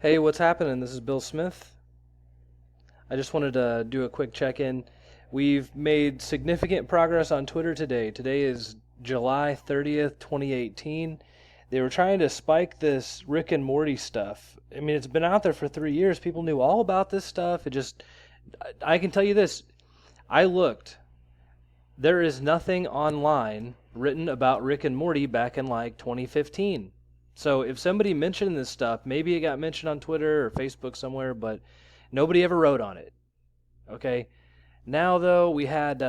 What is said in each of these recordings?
Hey, what's happening? This is Bill Smith. I just wanted to do a quick check-in. We've made significant progress on Twitter today. Today is July 30th, 2018. They were trying to spike this Rick and Morty stuff. I mean, it's been out there for 3 years. People knew all about this stuff. I can tell you this. I looked. There is nothing online written about Rick and Morty back in like 2015. So if somebody mentioned this stuff, maybe it got mentioned on Twitter or Facebook somewhere, but nobody ever wrote on it. Okay. Now though, we had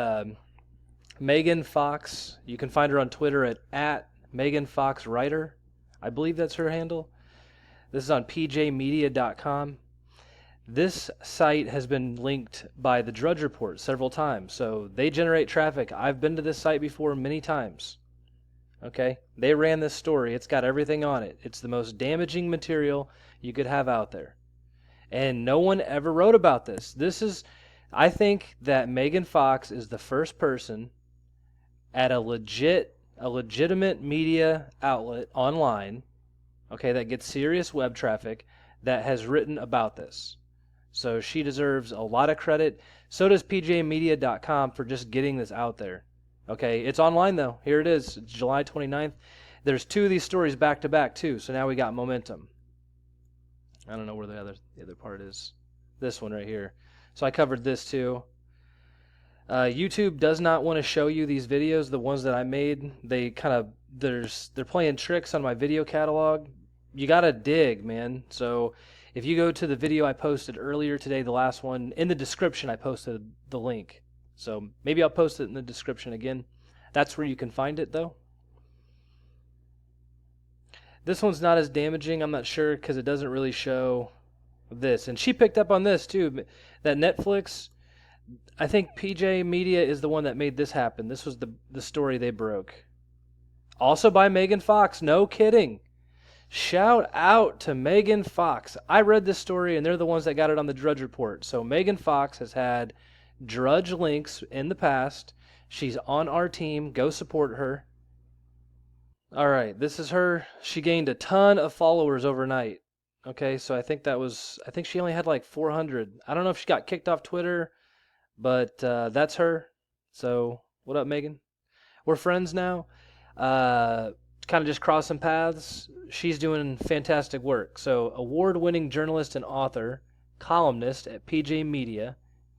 Megan Fox. You can find her on Twitter at Megan Fox Writer. I believe that's her handle. This is on pjmedia.com. This site has been linked by the Drudge Report several times, so they generate traffic. I've been to this site before many times. Okay? They ran this story. It's got everything on it. It's the most damaging material you could have out there. And no one ever wrote about this. I think that Megan Fox is the first person at a legitimate media outlet online, okay, that gets serious web traffic, that has written about this. So she deserves a lot of credit. So does pjmedia.com for just getting this out there. Okay, it's online though. Here it is. It's July 29th. There's two of these stories back to back too, so now we got momentum. I don't know where the other part is. This one right here. So I covered this too. YouTube does not want to show you these videos, the ones that I made. They're playing tricks on my video catalog. You gotta dig, man. So if you go to the video I posted earlier today, the last one, in the description I posted the link. So maybe I'll post it in the description again. That's where you can find it though. This one's not as damaging, I'm not sure, because it doesn't really show this. And she picked up on this too, that Netflix, I think PJ Media is the one that made this happen. This was the story they broke. Also by Megan Fox, no kidding. Shout out to Megan Fox. I read this story and they're the ones that got it on the Drudge Report. So Megan Fox has had Drudge links in the past. She's on our team. Go support her. All right, this is her. She gained a ton of followers overnight. Okay, so I think she only had like 400. I don't know if she got kicked off Twitter, but that's her. So what up, Megan? We're friends now. Kind of just crossing paths. She's doing fantastic work. So award-winning journalist and author, columnist at PJ Media.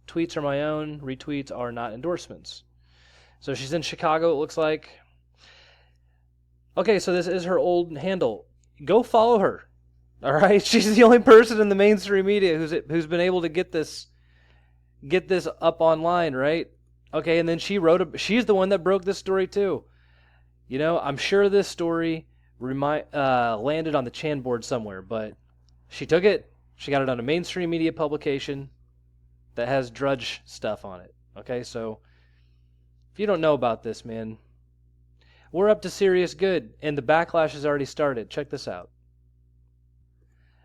Tweets are my own. Retweets are not endorsements. So she's in Chicago, it looks like. Okay, so this is her old handle. Go follow her. All right, she's the only person in the mainstream media who's been able to get this up online, right? Okay, and then she's the one that broke this story too. You know, I'm sure this story landed on the Chan board somewhere, but she took it. She got it on a mainstream media publication that has Drudge stuff on it. Okay, so if you don't know about this, man, we're up to serious good, and the backlash has already started. Check this out.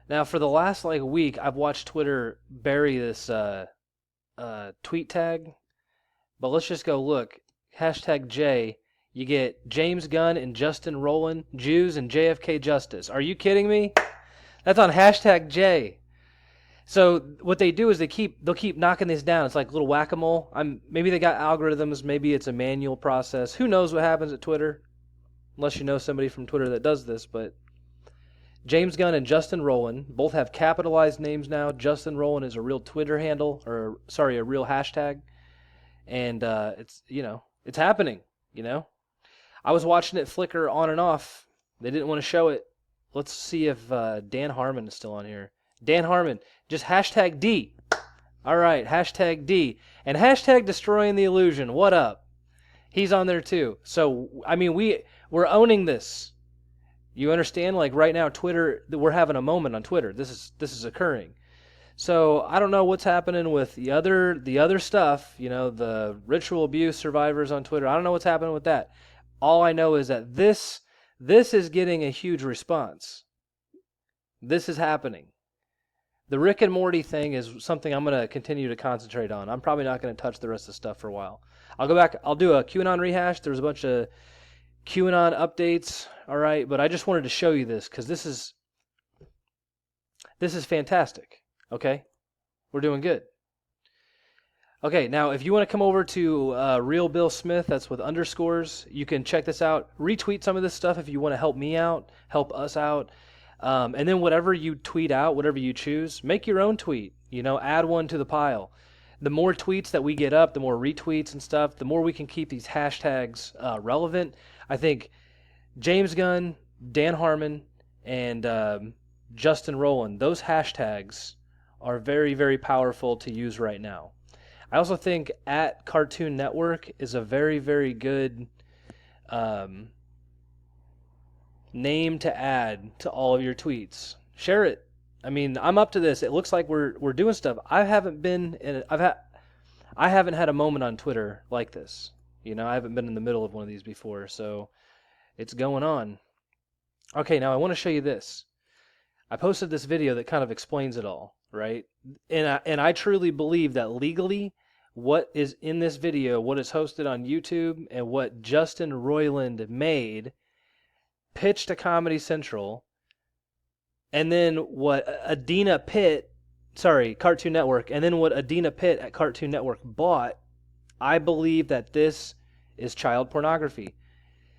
Now, for the last week, I've watched Twitter bury this tweet tag, but let's just go look. #J. You get James Gunn and Justin Roiland, Jews and JFK Justice. Are you kidding me? That's on #J. So what they do is they'll keep knocking these down. It's like little whack-a-mole. Maybe they got algorithms. Maybe it's a manual process. Who knows what happens at Twitter? Unless you know somebody from Twitter that does this. But James Gunn and Justin Roiland both have capitalized names now. Justin Roiland is a real Twitter handle, a real hashtag, and it's happening. You know, I was watching it flicker on and off. They didn't want to show it. Let's see if Dan Harmon is still on here. Dan Harmon, just #D. All right, #D. And #destroying the illusion. What up? He's on there too. So, I mean, we're owning this. You understand? Like right now, Twitter, we're having a moment on Twitter. This is occurring. So, I don't know what's happening with the other stuff, you know, the ritual abuse survivors on Twitter. I don't know what's happening with that. All I know is that this is getting a huge response. This is happening. The Rick and Morty thing is something I'm going to continue to concentrate on. I'm probably not going to touch the rest of the stuff for a while. I'll go back. I'll do a QAnon rehash. There's a bunch of QAnon updates, all right? But I just wanted to show you this because this is This is fantastic. Okay? We're doing good. Okay, now if you want to come over to Real Bill Smith, that's with underscores, you can check this out. Retweet some of this stuff if you want to help me out, help us out. And then whatever you tweet out, whatever you choose, make your own tweet. Add one to the pile. The more tweets that we get up, the more retweets and stuff, the more we can keep these hashtags relevant. I think James Gunn, Dan Harmon, and Justin Roiland, those hashtags are very, very powerful to use right now. I also think at Cartoon Network is a very, very good name to add to all of your tweets. Share it. I mean, I'm up to this. It looks like we're doing stuff. I haven't had a moment on Twitter like this. I haven't been in the middle of one of these before, so it's going on. Okay, now I want to show you this. I posted this video that kind of explains it all, right? And I truly believe that legally, what is in this video, what is hosted on YouTube, and what Justin Roiland made, pitched to Comedy Central, and then what Adina Pitt, Cartoon Network, and then what Adina Pitt at Cartoon Network bought, I believe that this is child pornography.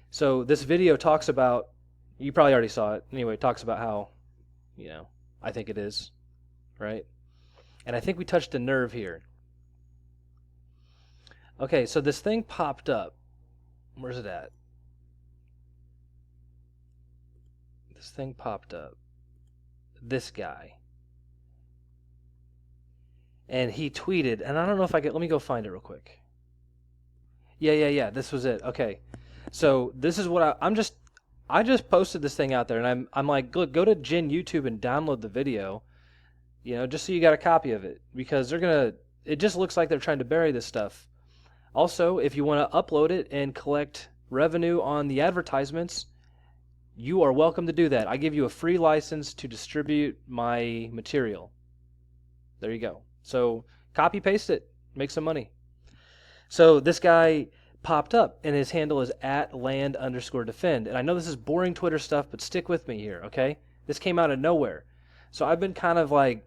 So this video talks about, you probably already saw it, anyway, it talks about how, I think it is, right? And I think we touched a nerve here. Okay, so this thing popped up. Where's it at? This thing popped up. This guy. And he tweeted, and I don't know if I can, let me go find it real quick. Yeah, this was it. Okay. So this is what I just posted this thing out there, and I'm like, look, go to Gen YouTube and download the video, just so you got a copy of it, because it just looks like they're trying to bury this stuff. Also, if you want to upload it and collect revenue on the advertisements, you are welcome to do that. I give you a free license to distribute my material. There you go. So copy paste it, make some money. So this guy popped up, and his handle is @land_defend. And I know this is boring Twitter stuff, but stick with me here, okay? This came out of nowhere. So I've been kind of like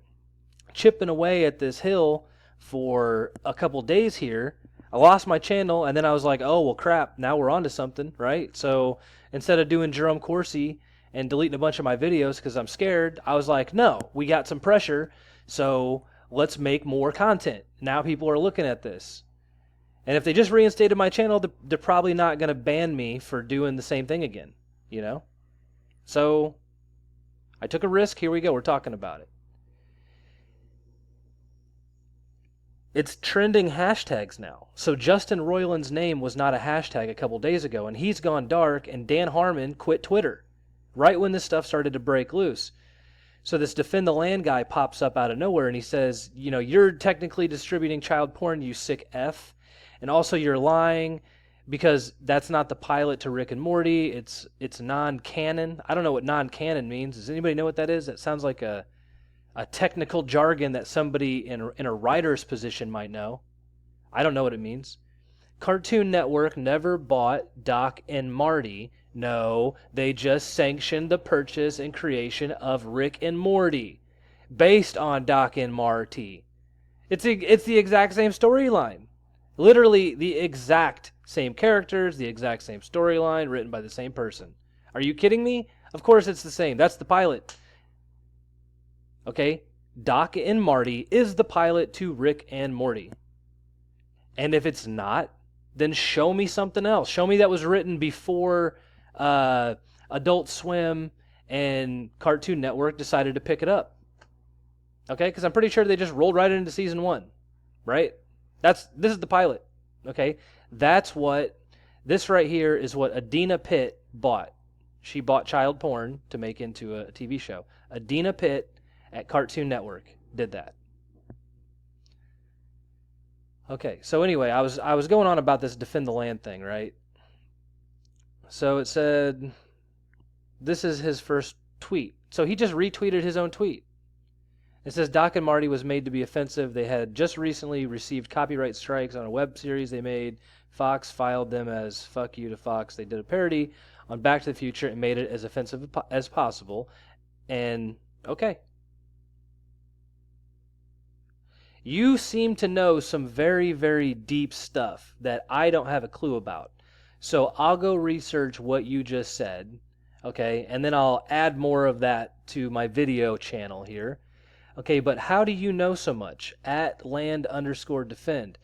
chipping away at this hill for a couple days here. I lost my channel, and then I was like, oh, well, crap, now we're on to something, right? So instead of doing Jerome Corsi and deleting a bunch of my videos because I'm scared, I was like, no, we got some pressure, so let's make more content. Now people are looking at this. And if they just reinstated my channel, they're probably not going to ban me for doing the same thing again, So I took a risk. Here we go. We're talking about it. It's trending hashtags now. So Justin Roiland's name was not a hashtag a couple days ago, and he's gone dark, and Dan Harmon quit Twitter right when this stuff started to break loose. So this Defend the Land guy pops up out of nowhere, and he says, you're technically distributing child porn, you sick F. And also you're lying because that's not the pilot to Rick and Morty. It's non-canon. I don't know what non-canon means. Does anybody know what that is? That sounds like a technical jargon that somebody in a writer's position might know. I don't know what it means. Cartoon Network never bought Doc and Mharty. No, they just sanctioned the purchase and creation of Rick and Morty based on Doc and Mharty. It's the exact same storyline. Literally the exact same characters, the exact same storyline, written by the same person. Are you kidding me? Of course it's the same. That's the pilot. Okay? Doc and Mharty is the pilot to Rick and Morty. And if it's not, then show me something else. Show me that was written before Adult Swim and Cartoon Network decided to pick it up. Okay? Because I'm pretty sure they just rolled right into season 1. Right? This is the pilot. Okay? This right here is what Adina Pitt bought. She bought child porn to make into a TV show. Adina Pitt at Cartoon Network did that. Okay, so anyway, I was going on about this Defend the Land thing, right? So it said, this is his first tweet. So he just retweeted his own tweet. It says, Doc and Mharty was made to be offensive. They had just recently received copyright strikes on a web series they made. Fox filed them as fuck you to Fox. They did a parody on Back to the Future and made it as offensive as possible. And, okay. You seem to know some very, very deep stuff that I don't have a clue about. So I'll go research what you just said, okay? And then I'll add more of that to my video channel here. Okay, but how do you know so much? @land_defend.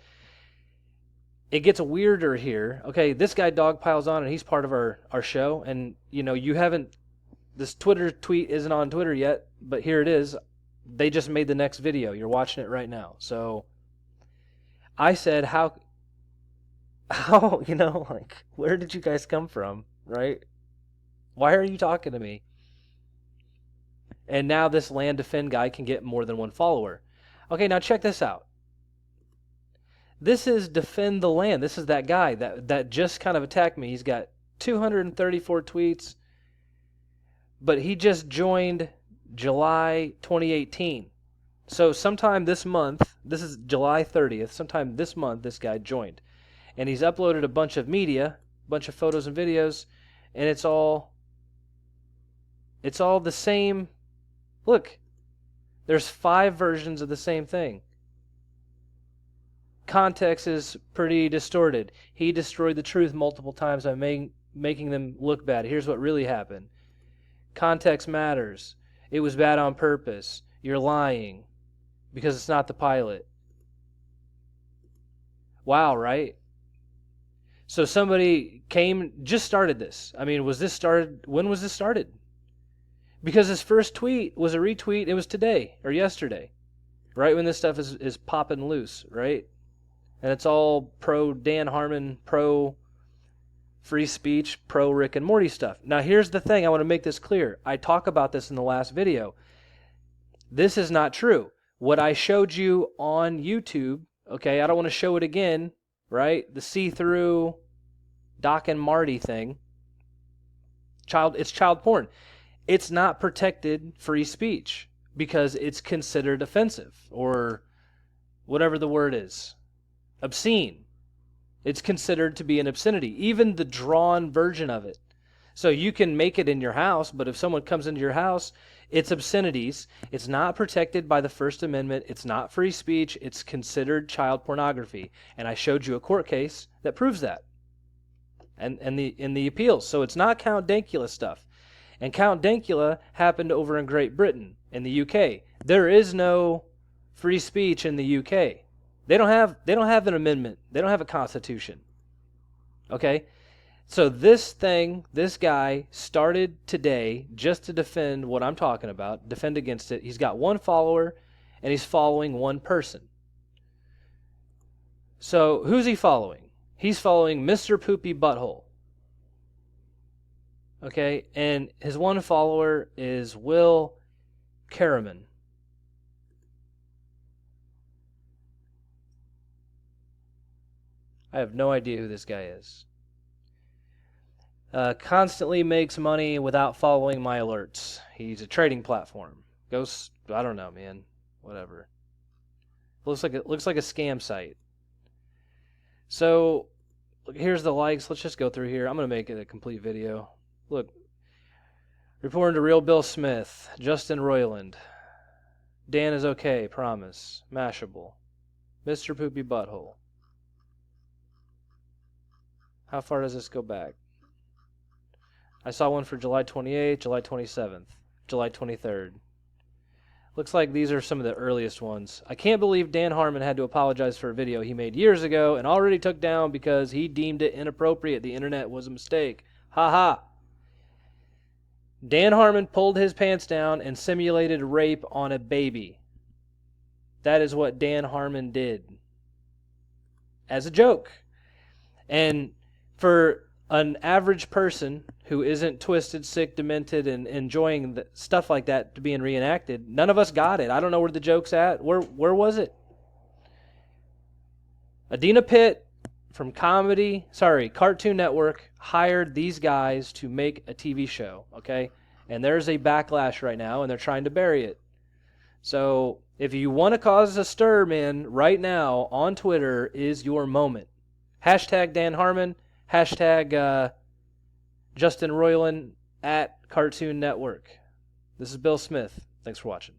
It gets weirder here. Okay, this guy dogpiles on and he's part of our show. And, you know, you haven't, this Twitter tweet isn't on Twitter yet, but here it is. They just made the next video. You're watching it right now. So I said, how, you know, like, where did you guys come from, right? Why are you talking to me? And now this land defend guy can get more than one follower. Okay, now check this out. This is Defend the Land. This is that guy that just kind of attacked me. He's got 234 tweets, but he just joined July 2018. So sometime this month, this is July 30th, sometime this month this guy joined. And he's uploaded a bunch of media, a bunch of photos and videos, and it's all the same. Look, there's 5 versions of the same thing. Context is pretty distorted. He destroyed the truth multiple times by making them look bad. Here's what really happened. Context matters. It was bad on purpose. You're lying because it's not the pilot. Wow, right? So somebody just started this. I mean, when was this started? Because his first tweet was a retweet. It was today or yesterday, right when this stuff is popping loose, right? And it's all pro Dan Harmon, pro free speech, pro Rick and Morty stuff. Now here's the thing, I want to make this clear. I talk about this in the last video. This is not true. What I showed you on YouTube, okay, I don't want to show it again, right? The see-through Doc and Mharty thing. It's child porn. It's not protected free speech because it's considered offensive or whatever the word is. Obscene. It's considered to be an obscenity, even the drawn version of it. So you can make it in your house, but if someone comes into your house, it's obscenities. It's not protected by the First Amendment. It's not free speech. It's considered child pornography. And I showed you a court case that proves that. And in the appeals. So it's not Count Dankula stuff. And Count Dankula happened over in Great Britain, in the UK. There is no free speech in the UK. They don't have an amendment. They don't have a constitution. Okay? So this guy started today just to defend what I'm talking about, defend against it. He's got 1 follower and he's following 1 person. So who's he following? He's following Mr. Poopy Butthole. Okay? And his 1 follower is Will Curiam. I have no idea who this guy is. Constantly makes money without following my alerts. He's a trading platform. I don't know, man. Whatever. Looks like a scam site. So here's the likes. Let's just go through here. I'm gonna make it a complete video. Look. Reporting to Real Bill Smith. Justin Roiland. Dan is okay. Promise. Mashable. Mr. Poopy Butthole. How far does this go back? I saw one for July 28th, July 27th, July 23rd. Looks like these are some of the earliest ones. I can't believe Dan Harmon had to apologize for a video he made years ago and already took down because he deemed it inappropriate. The internet was a mistake. Ha ha. Dan Harmon pulled his pants down and simulated rape on a baby. That is what Dan Harmon did. As a joke. And for an average person who isn't twisted, sick, demented, and enjoying stuff like that to being reenacted, none of us got it. I don't know where the joke's at. Where was it? Adina Pitt from Cartoon Network hired these guys to make a TV show, okay? And there's a backlash right now, and they're trying to bury it. So if you want to cause a stir, man, right now on Twitter is your moment. Hashtag Dan Harmon. Hashtag Justin Roiland @Cartoon Network. This is Bill Smith. Thanks for watching.